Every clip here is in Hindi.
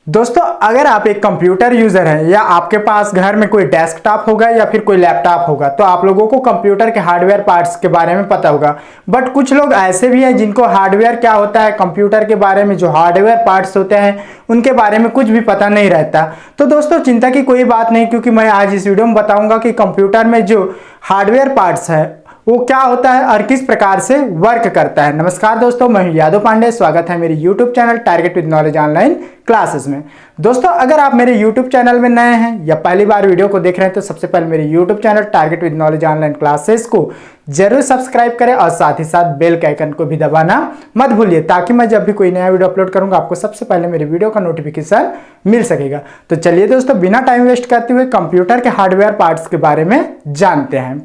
दोस्तों, अगर आप एक कंप्यूटर यूजर हैं या आपके पास घर में कोई डेस्कटॉप होगा या फिर कोई लैपटॉप होगा तो आप लोगों को कंप्यूटर के हार्डवेयर पार्ट्स के बारे में पता होगा। बट कुछ लोग ऐसे भी हैं जिनको हार्डवेयर क्या होता है, कंप्यूटर के बारे में जो हार्डवेयर पार्ट्स होते हैं उनके बारे में कुछ भी पता नहीं रहता। तो दोस्तों, चिंता की कोई बात नहीं, क्योंकि मैं आज इस वीडियो में बताऊंगा कि कंप्यूटर में जो हार्डवेयर पार्ट्स है वो क्या होता है और किस प्रकार से वर्क करता है। नमस्कार दोस्तों, मैं हूं यादव पांडे। स्वागत है मेरे YouTube channel target with knowledge online classes में। दोस्तों, अगर आप मेरे YouTube चैनल में नए हैं या पहली बार वीडियो को देख रहे हैं तो सबसे पहले मेरे YouTube channel target with knowledge online classes को जरूर सब्सक्राइब करें और साथ ही साथ बेल के आइकन को भी दबाना मत भूलिए, ताकि मैं जब भी कोई नया वीडियो अपलोड करूंगा आपको सबसे पहले मेरे वीडियो का नोटिफिकेशन मिल सकेगा। तो चलिए दोस्तों, बिना टाइम वेस्ट करते हुए कंप्यूटर के हार्डवेयर पार्ट्स के बारे में जानते हैं।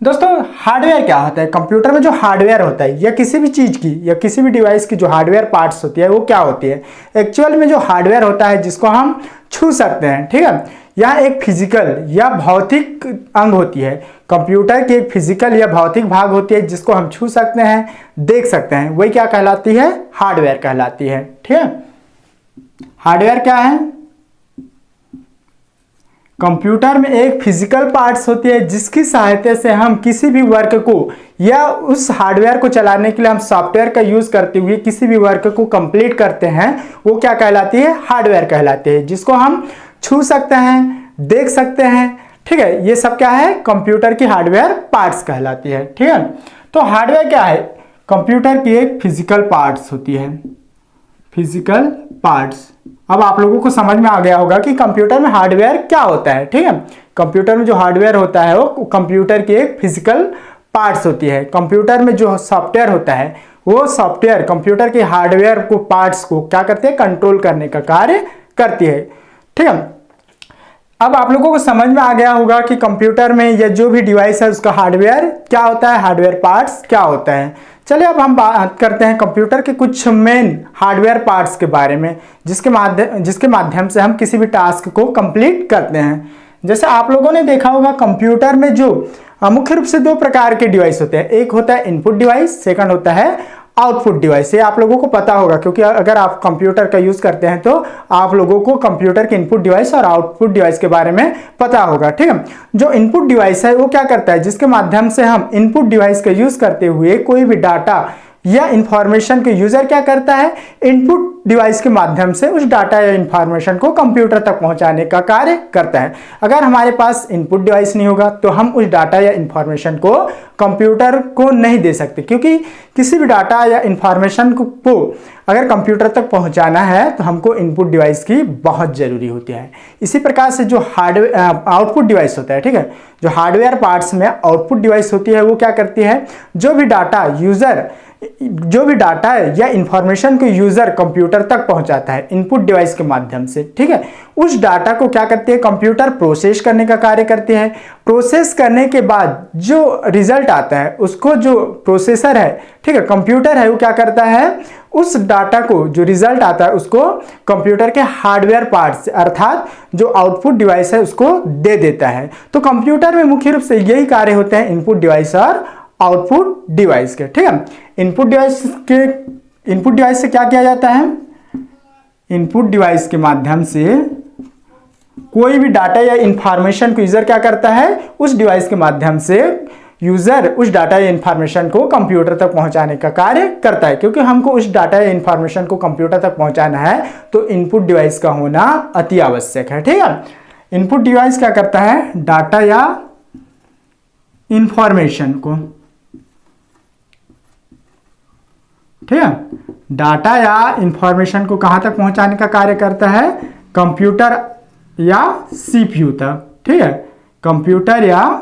दोस्तों, हार्डवेयर क्या होता है? कंप्यूटर में जो हार्डवेयर होता है या किसी भी चीज की या किसी भी डिवाइस की जो हार्डवेयर पार्ट्स होती है वो क्या होती है? एक्चुअल में जो हार्डवेयर होता है जिसको हम छू सकते हैं, ठीक है, यह एक फिजिकल या भौतिक अंग होती है। कंप्यूटर की एक फिजिकल या भौतिक भाग होती है जिसको हम छू सकते हैं, देख सकते हैं, वही क्या कहलाती है? हार्डवेयर कहलाती है। ठीक है, हार्डवेयर क्या है? कंप्यूटर में एक फिजिकल पार्ट्स होती है जिसकी सहायता से हम किसी भी वर्क को या उस हार्डवेयर को चलाने के लिए हम सॉफ्टवेयर का यूज करते हुए किसी भी वर्क को कंप्लीट करते हैं, वो क्या कहलाती है? हार्डवेयर कहलाती है, जिसको हम छू सकते हैं, देख सकते हैं। ठीक है, ये सब क्या है? कंप्यूटर की हार्डवेयर पार्ट्स कहलाती है। ठीक है, तो हार्डवेयर क्या है? कंप्यूटर की एक फिजिकल पार्ट्स होती है, फिजिकल पार्ट्स। अब आप लोगों को समझ में आ गया होगा कि कंप्यूटर में हार्डवेयर क्या होता है। ठीक है, कंप्यूटर में जो हार्डवेयर होता है वो कंप्यूटर की एक फिजिकल पार्ट्स होती है। कंप्यूटर में जो सॉफ्टवेयर होता है वो सॉफ्टवेयर कंप्यूटर के हार्डवेयर को पार्ट्स को क्या करते हैं? कंट्रोल करने का कार्य करती है। ठीक है, अब आप लोगों को समझ में आ गया होगा कि कंप्यूटर में या जो भी डिवाइस है उसका हार्डवेयर क्या होता है, हार्डवेयर पार्ट्स क्या होता है। चलिए अब हम बात करते हैं कंप्यूटर के कुछ मेन हार्डवेयर पार्ट्स के बारे में, जिसके माध्यम से हम किसी भी टास्क को कंप्लीट करते हैं। जैसे आप लोगों ने देखा होगा कंप्यूटर में जो मुख्य रूप से दो प्रकार के डिवाइस होते हैं, एक होता है इनपुट डिवाइस, सेकंड होता है आउटपुट डिवाइस। ये आप लोगों को पता होगा, क्योंकि अगर आप कंप्यूटर का यूज करते हैं तो आप लोगों को कंप्यूटर के इनपुट डिवाइस और आउटपुट डिवाइस के बारे में पता होगा। ठीक है, जो इनपुट डिवाइस है वो क्या करता है? जिसके माध्यम से हम इनपुट डिवाइस का यूज करते हुए कोई भी डाटा या इंफॉर्मेशन के यूजर क्या करता है? इनपुट डिवाइस के माध्यम से उस डाटा या इंफॉर्मेशन को कंप्यूटर तक पहुंचाने का कार्य करता है। अगर हमारे पास इनपुट डिवाइस नहीं होगा तो हम उस डाटा या इंफॉर्मेशन को कंप्यूटर को नहीं दे सकते, क्योंकि किसी भी डाटा या इंफॉर्मेशन को अगर कंप्यूटर तक पहुंचाना है तो हमको इनपुट डिवाइस की बहुत जरूरी होती है। इसी प्रकार से जो आउटपुट डिवाइस होता है, ठीक है, जो हार्डवेयर पार्ट्स में आउटपुट डिवाइस होती है वो क्या करती है? जो भी डाटा है या इंफॉर्मेशन को यूजर कंप्यूटर तक पहुंचाता है इनपुट डिवाइस के माध्यम से, ठीक है, उस डाटा को क्या करती है? कंप्यूटर प्रोसेस करने का कार्य करती है। प्रोसेस करने के बाद जो रिजल्ट आता है उसको जो प्रोसेसर है, ठीक है, कंप्यूटर है, वो क्या करता है? उस डाटा को, जो रिजल्ट आता है उसको कंप्यूटर के हार्डवेयर पार्ट्स अर्थात जो आउटपुट डिवाइस है उसको दे देता है। तो कंप्यूटर में मुख्य रूप से यही कार्य होते हैं इनपुट डिवाइस और आउटपुट डिवाइस के। ठीक है, इनपुट डिवाइस से क्या किया जाता है? इनपुट डिवाइस के माध्यम से कोई भी डाटा या इंफॉर्मेशन को यूजर क्या करता है? उस डिवाइस के माध्यम से यूजर उस डाटा या इंफॉर्मेशन को कंप्यूटर तक पहुंचाने का कार्य करता है। क्योंकि हमको उस डाटा या इंफॉर्मेशन को कंप्यूटर तक पहुंचाना है तो इनपुट डिवाइस का होना अति आवश्यक है। ठीक है, इनपुट डिवाइस क्या करता है? डाटा या इंफॉर्मेशन को, ठीक है, डाटा या इंफॉर्मेशन को कहां तक पहुंचाने का कार्य करता है? कंप्यूटर या सीपीयू तक। ठीक है, कंप्यूटर या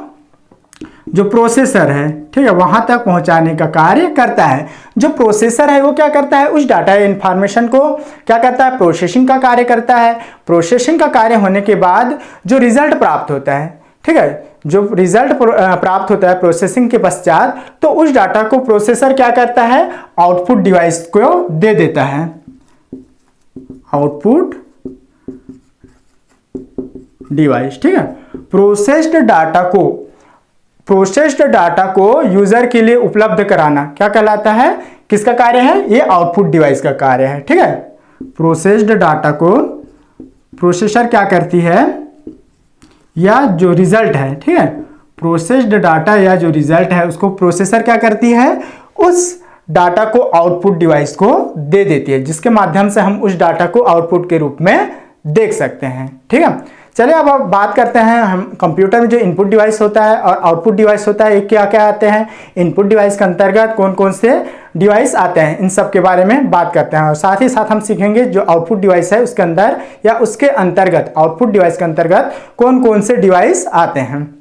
जो प्रोसेसर है, ठीक है, वहां तक पहुंचाने का कार्य करता है। जो प्रोसेसर है वो क्या करता है? उस डाटा या इंफॉर्मेशन को क्या करता है? प्रोसेसिंग का कार्य करता है। प्रोसेसिंग का कार्य होने के बाद जो रिजल्ट प्राप्त होता है, ठीक है, जो रिजल्ट प्राप्त होता है प्रोसेसिंग के पश्चात, तो उस डाटा को प्रोसेसर क्या करता है? आउटपुट डिवाइस को दे देता है। आउटपुट डिवाइस, ठीक है, प्रोसेस्ड डाटा को यूजर के लिए उपलब्ध कराना क्या कहलाता है? किसका कार्य है? ये आउटपुट डिवाइस का कार्य है। ठीक है, प्रोसेस्ड डाटा को प्रोसेसर क्या करती है, या जो रिजल्ट है, ठीक है, प्रोसेस्ड डाटा या जो रिजल्ट है उसको प्रोसेसर क्या करती है, उस डाटा को आउटपुट डिवाइस को दे देती है, जिसके माध्यम से हम उस डाटा को आउटपुट के रूप में देख सकते हैं। ठीक है, चलिए अब बात करते हैं हम कंप्यूटर में जो इनपुट डिवाइस होता है और आउटपुट डिवाइस होता है, ये क्या क्या आते हैं, इनपुट डिवाइस के अंतर्गत कौन कौन से डिवाइस आते हैं, इन सब के बारे में बात करते हैं। और साथ ही साथ हम सीखेंगे जो आउटपुट डिवाइस है उसके अंदर या उसके अंतर्गत, आउटपुट डिवाइस के अंतर्गत कौन कौन से डिवाइस आते हैं।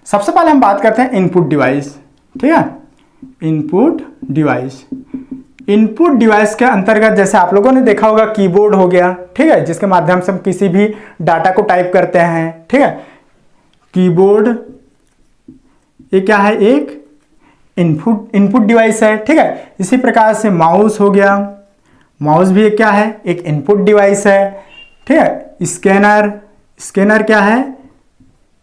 सबसे पहले हम बात करते हैं इनपुट डिवाइस। ठीक है, इनपुट डिवाइस, इनपुट डिवाइस के अंतर्गत जैसे आप लोगों ने देखा होगा कीबोर्ड हो गया, ठीक है, जिसके माध्यम से हम किसी भी डाटा को टाइप करते हैं। ठीक है, कीबोर्ड ये क्या है, एक इनपुट डिवाइस है। ठीक है, इसी प्रकार से माउस हो गया, माउस भी क्या है, एक इनपुट डिवाइस है। ठीक है, स्कैनर क्या है,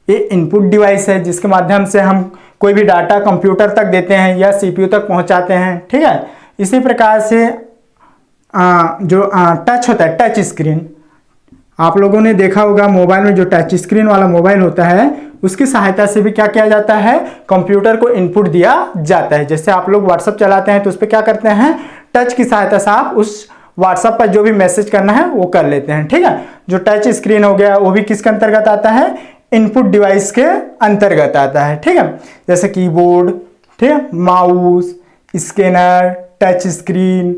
ये इनपुट डिवाइस है, जिसके माध्यम से हम कोई भी डाटा कंप्यूटर तक देते हैं या सीपीयू तक पहुंचाते हैं। ठीक है, इसी प्रकार से जो टच होता है, टच स्क्रीन, आप लोगों ने देखा होगा मोबाइल में जो टच स्क्रीन वाला मोबाइल होता है उसकी सहायता से भी क्या किया जाता है, कंप्यूटर को इनपुट दिया जाता है। जैसे आप लोग व्हाट्सएप चलाते हैं तो उस पर क्या करते हैं, टच की सहायता से आप उस व्हाट्सएप पर जो भी मैसेज करना है वो कर लेते हैं। ठीक है, जो टच स्क्रीन हो गया वो भी किसके अंतर्गत आता है, इनपुट डिवाइस के अंतर्गत आता है। ठीक है, जैसे कीबोर्ड, ठीक है, माउस, स्कैनर, टच स्क्रीन,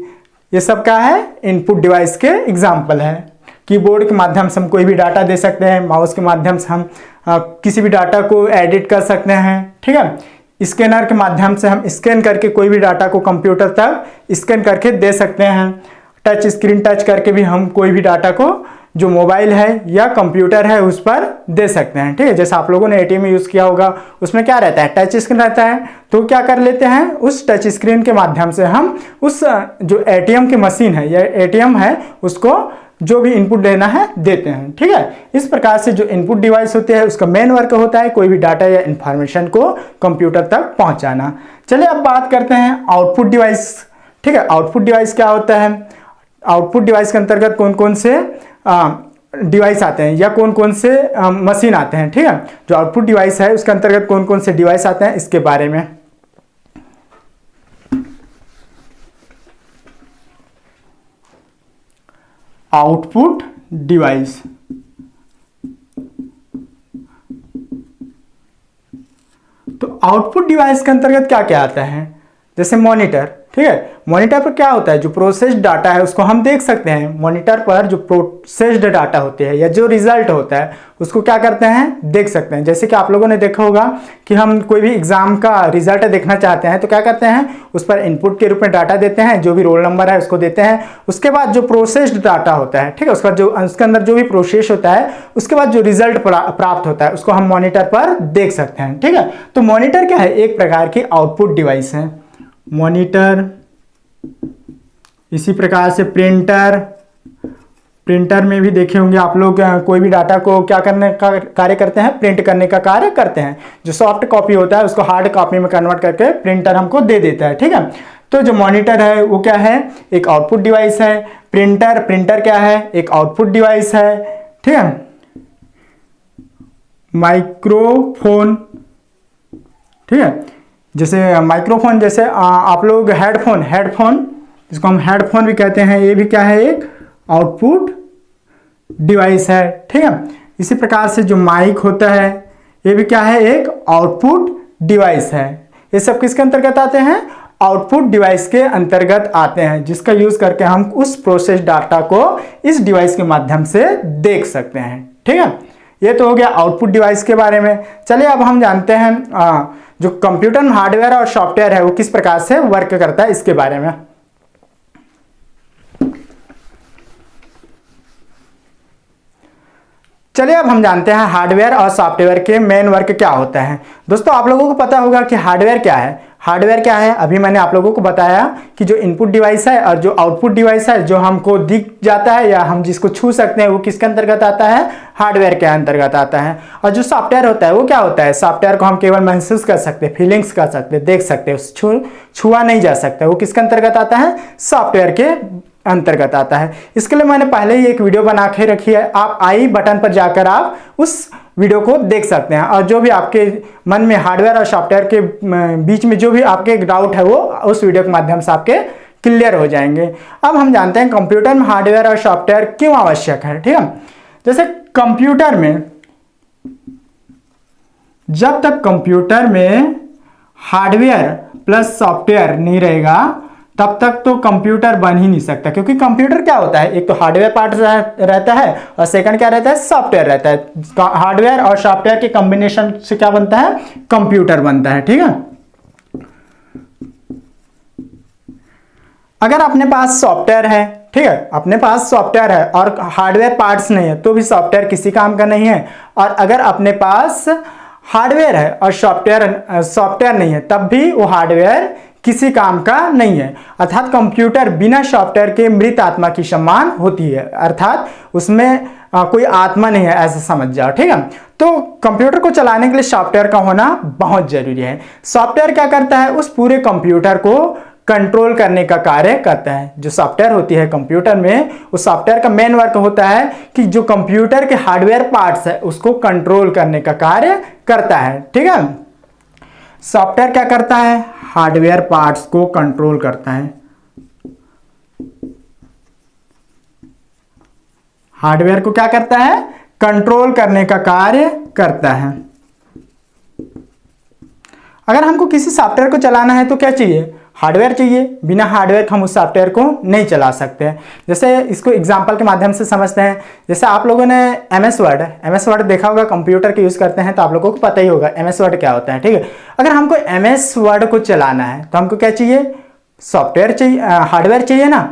ये सब क्या है, इनपुट डिवाइस के एग्जाम्पल है। कीबोर्ड के माध्यम से हम कोई भी डाटा दे सकते हैं, माउस के माध्यम से हम किसी भी डाटा को एडिट कर सकते हैं। ठीक है, स्कैनर के माध्यम से हम स्कैन करके कोई भी डाटा को कंप्यूटर तक स्कैन करके दे सकते हैं। टच स्क्रीन टच करके भी हम कोई भी डाटा को जो मोबाइल है या कंप्यूटर है उस पर दे सकते हैं। ठीक है, जैसे आप लोगों ने एटीएम यूज किया होगा, उसमें क्या रहता है, टच स्क्रीन रहता है, तो क्या कर लेते हैं, उस टच स्क्रीन के माध्यम से हम उस जो एटीएम की मशीन है या एटीएम है उसको जो भी इनपुट देना है देते हैं। ठीक है, इस प्रकार से जो इनपुट डिवाइस होते हैं उसका मेन वर्क होता है कोई भी डाटा या इंफॉर्मेशन को कंप्यूटर तक पहुंचाना। चलिए अब बात करते हैं आउटपुट डिवाइस। ठीक है, आउटपुट डिवाइस क्या होता है, आउटपुट डिवाइस के अंतर्गत कौन कौन से डिवाइस आते हैं या कौन कौन से मशीन आते हैं। ठीक है, जो आउटपुट डिवाइस है उसके अंतर्गत कौन कौन से डिवाइस आते हैं इसके बारे में। आउटपुट डिवाइस, तो आउटपुट डिवाइस के अंतर्गत क्या क्या आता है, जैसे मॉनिटर। ठीक है, मॉनिटर पर क्या होता है, जो प्रोसेस्ड डाटा है उसको हम देख सकते हैं। मॉनिटर पर जो प्रोसेस्ड डाटा होते हैं या जो रिजल्ट होता है उसको क्या करते हैं, देख सकते हैं। जैसे कि आप लोगों ने देखा होगा कि हम कोई भी एग्जाम का रिजल्ट देखना चाहते हैं तो क्या करते हैं, उस पर इनपुट के रूप में डाटा देते हैं, जो भी रोल नंबर है उसको देते हैं। उसके बाद जो प्रोसेस्ड डाटा होता है, ठीक है, उसका जो उसके अंदर जो भी प्रोसेस होता है उसके बाद जो रिजल्ट प्राप्त होता है उसको हम मॉनिटर पर देख सकते हैं। ठीक है, तो मॉनिटर क्या है, एक प्रकार की आउटपुट डिवाइस है मॉनिटर। इसी प्रकार से प्रिंटर में भी देखे होंगे आप लोग, कोई भी डाटा को क्या करने का कार्य करते हैं, प्रिंट करने का कार्य करते हैं। जो सॉफ्ट कॉपी होता है उसको हार्ड कॉपी में कन्वर्ट करके प्रिंटर हमको दे देता है। ठीक है, तो जो मॉनिटर है वो क्या है, एक आउटपुट डिवाइस है। प्रिंटर क्या है, एक आउटपुट डिवाइस है। ठीक है, माइक्रोफोन, ठीक है, जैसे माइक्रोफोन, जैसे आप लोग हेडफोन जिसको हम हेडफोन भी कहते हैं, ये भी क्या है, एक आउटपुट डिवाइस है। ठीक है, इसी प्रकार से जो माइक होता है ये भी क्या है, एक आउटपुट डिवाइस है। ये सब किसके अंतर्गत आते हैं, आउटपुट डिवाइस के अंतर्गत आते हैं, जिसका यूज करके हम उस प्रोसेस डाटा को इस डिवाइस के माध्यम से देख सकते हैं। ठीक है, ये तो हो गया आउटपुट डिवाइस के बारे में। चलिए अब हम जानते हैं जो कंप्यूटर में हार्डवेयर और सॉफ्टवेयर है वो किस प्रकार से वर्क करता है इसके बारे में। चलिए अब हम जानते हैं हार्डवेयर और सॉफ्टवेयर के मेन वर्क क्या होता है। दोस्तों आप लोगों को पता होगा कि हार्डवेयर क्या है। हार्डवेयर क्या है, अभी मैंने आप लोगों को बताया कि जो इनपुट डिवाइस है और जो आउटपुट डिवाइस है, जो हमको दिख जाता है या हम जिसको छू सकते हैं, वो किसके अंतर्गत आता है, हार्डवेयर के अंतर्गत आता है। और जो सॉफ्टवेयर होता है वो क्या होता है, सॉफ्टवेयर को हम केवल महसूस कर सकते हैं, फीलिंग्स कर सकते हैं, देख सकते हैं, छुआ नहीं जा सकता। वो किसके अंतर्गत आता है, सॉफ्टवेयर के अंतर्गत आता है। इसके लिए मैंने पहले ही एक वीडियो बना के रखी है, आप आई बटन पर जाकर आप उस वीडियो को देख सकते हैं। और जो भी आपके मन में हार्डवेयर और सॉफ्टवेयर के बीच में जो भी आपके डाउट है वो उस वीडियो के माध्यम से आपके क्लियर हो जाएंगे। अब हम जानते हैं कंप्यूटर में हार्डवेयर और सॉफ्टवेयर क्यों आवश्यक है। ठीक है, जैसे कंप्यूटर में, जब तक कंप्यूटर में हार्डवेयर प्लस सॉफ्टवेयर नहीं रहेगा तब तक तो कंप्यूटर बन ही नहीं सकता। क्योंकि कंप्यूटर क्या होता है, एक तो हार्डवेयर पार्ट रहता है और सेकंड क्या रहता है, सॉफ्टवेयर रहता है। हार्डवेयर और सॉफ्टवेयर के कॉम्बिनेशन से क्या बनता है, कंप्यूटर बनता है। ठीक है, अगर अपने पास सॉफ्टवेयर है, ठीक है, अपने पास सॉफ्टवेयर है और हार्डवेयर पार्ट्स नहीं है तो भी सॉफ्टवेयर किसी काम का नहीं है। और अगर अपने पास हार्डवेयर है और सॉफ्टवेयर नहीं है तब भी वो हार्डवेयर किसी काम का नहीं है। अर्थात कंप्यूटर बिना सॉफ्टवेयर के मृत आत्मा की समान होती है, अर्थात उसमें कोई आत्मा नहीं है, ऐसा समझ जाओ। ठीक है, तो कंप्यूटर को चलाने के लिए सॉफ्टवेयर का होना बहुत जरूरी है। सॉफ्टवेयर क्या करता है, उस पूरे कंप्यूटर को कंट्रोल करने का कार्य करता है। जो सॉफ्टवेयर होती है कंप्यूटर में, उस सॉफ्टवेयर का मेन वर्क होता है कि जो कंप्यूटर के हार्डवेयर पार्ट्स है उसको कंट्रोल करने का कार्य करता है। ठीक है, सॉफ्टवेयर क्या करता है, हार्डवेयर पार्ट्स को कंट्रोल करता है। हार्डवेयर को क्या करता है, कंट्रोल करने का कार्य करता है। अगर हमको किसी सॉफ्टवेयर को चलाना है तो क्या चाहिए, हार्डवेयर चाहिए। बिना हार्डवेयर के हम उस सॉफ्टवेयर को नहीं चला सकते हैं। जैसे इसको एग्जांपल के माध्यम से समझते हैं। जैसे आप लोगों ने एमएस वर्ड देखा होगा, कंप्यूटर के यूज करते हैं तो आप लोगों को पता ही होगा एमएस वर्ड क्या होता है। ठीक है, अगर हमको एमएस वर्ड को चलाना है तो हमको क्या चाहिए, सॉफ्टवेयर चाहिए, हार्डवेयर चाहिए ना।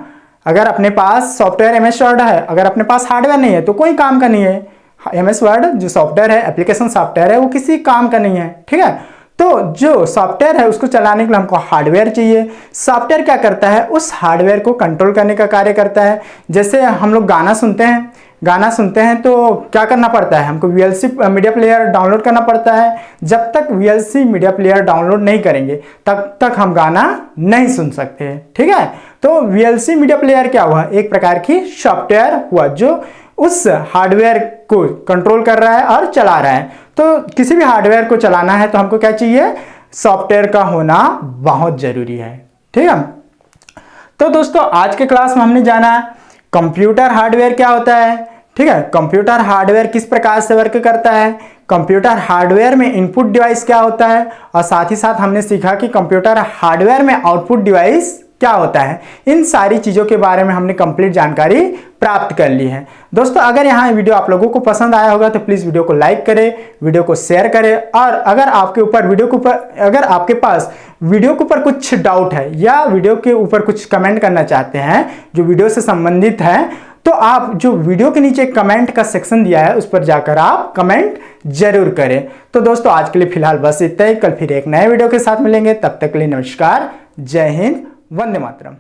अगर अपने पास सॉफ्टवेयर एमएस वर्ड है, अगर अपने पास हार्डवेयर नहीं है तो कोई काम का नहीं है। एमएस वर्ड जो सॉफ्टवेयर है, एप्लीकेशन सॉफ्टवेयर है, वो किसी काम का नहीं है। ठीक है, तो जो सॉफ्टवेयर है उसको चलाने के लिए हमको हार्डवेयर चाहिए। सॉफ्टवेयर क्या करता है, उस हार्डवेयर को कंट्रोल करने का कार्य करता है। जैसे हम लोग गाना सुनते हैं तो क्या करना पड़ता है, हमको वीएलसी मीडिया प्लेयर डाउनलोड करना पड़ता है। जब तक वीएलसी मीडिया प्लेयर डाउनलोड नहीं करेंगे तब तक हम गाना नहीं सुन सकते। ठीक है, तो वीएलसी मीडिया प्लेयर क्या हुआ, एक प्रकार की सॉफ्टवेयर हुआ जो उस हार्डवेयर को कंट्रोल कर रहा है और चला रहा है। तो किसी भी हार्डवेयर को चलाना है तो हमको क्या चाहिए, सॉफ्टवेयर का होना बहुत जरूरी है। ठीक है, तो दोस्तों आज के क्लास में हमने जाना कंप्यूटर हार्डवेयर क्या होता है। ठीक है, कंप्यूटर हार्डवेयर किस प्रकार से वर्क करता है, कंप्यूटर हार्डवेयर में इनपुट डिवाइस क्या होता है, और साथ ही साथ हमने सीखा कि कंप्यूटर हार्डवेयर में आउटपुट डिवाइस क्या होता है। इन सारी चीजों के बारे में हमने कंप्लीट जानकारी प्राप्त कर ली है। दोस्तों अगर यहाँ वीडियो आप लोगों को पसंद आया होगा तो प्लीज वीडियो को लाइक करें, वीडियो को शेयर करें, और अगर आपके पास वीडियो के ऊपर कुछ डाउट है या वीडियो के ऊपर कुछ कमेंट करना चाहते हैं जो वीडियो से संबंधित है, तो आप जो वीडियो के नीचे कमेंट का सेक्शन दिया है उस पर जाकर आप कमेंट जरूर करें। तो दोस्तों आज के लिए फिलहाल बस इतना ही, कल फिर एक नए वीडियो के साथ मिलेंगे। तब तक के लिए नमस्कार, जय हिंद, वंदे मातरम।